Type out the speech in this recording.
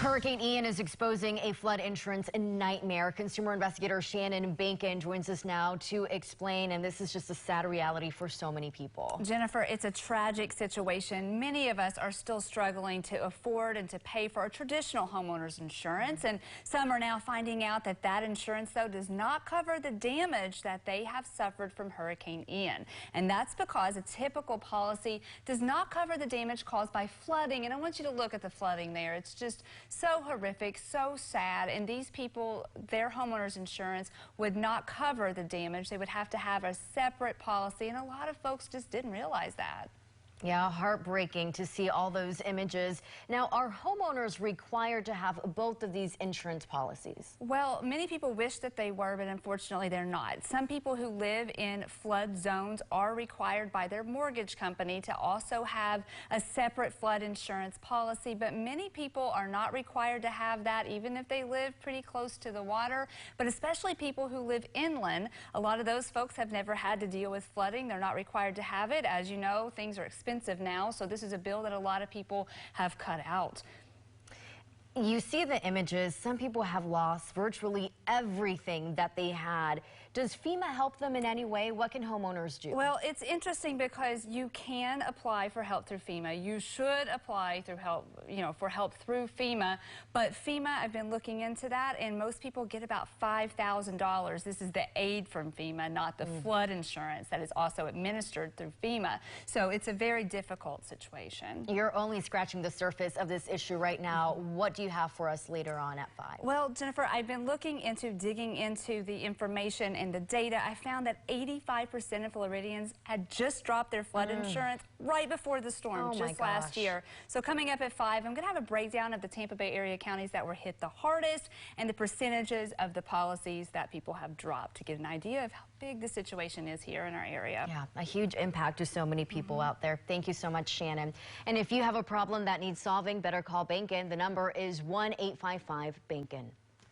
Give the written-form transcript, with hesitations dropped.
Hurricane Ian is exposing a flood insurance nightmare. Consumer investigator Shannon Bacon joins us now to explain, and this is just a sad reality for so many people. Jennifer, it's a tragic situation. Many of us are still struggling to afford and to pay for our traditional homeowners insurance, and some are now finding out that that insurance, though, does not cover the damage that they have suffered from Hurricane Ian. And that's because a typical policy does not cover the damage caused by flooding. And I want you to look at the flooding there. It's just so horrific, so sad, and these people, their homeowners insurance would not cover the damage. They would have to have a separate policy, and a lot of folks just didn't realize that. Yeah, heartbreaking to see all those images. Now, are homeowners required to have both of these insurance policies? Well, many people wish that they were, but unfortunately they're not. Some people who live in flood zones are required by their mortgage company to also have a separate flood insurance policy, but many people are not required to have that even if they live pretty close to the water, but especially people who live inland. A lot of those folks have never had to deal with flooding. They're not required to have it. As you know, things are expensive now, so this is a bill that a lot of people have cut out. You see the images. Some people have lost virtually everything that they had. Does FEMA help them in any way? What can homeowners do? Well, it's interesting because you can apply for help through FEMA. You should apply through help, for help through FEMA. But FEMA, I've been looking into that, and most people get about $5,000. This is the aid from FEMA, not the flood insurance that is also administered through FEMA. So it's a very difficult situation. You're only scratching the surface of this issue right now. What do you have for us later on at 5? Well, Jennifer, I've been digging into the information and the data. I found that 85% of Floridians had just dropped their flood insurance right before the storm, just last year. So coming up at 5, I'm going to have a breakdown of the Tampa Bay area counties that were hit the hardest and the percentages of the policies that people have dropped to get an idea of how big the situation is here in our area. Yeah, a huge impact to so many people out there. Thank you so much, Shannon. And if you have a problem that needs solving, better call Bacon. The number is 1-855-BACON.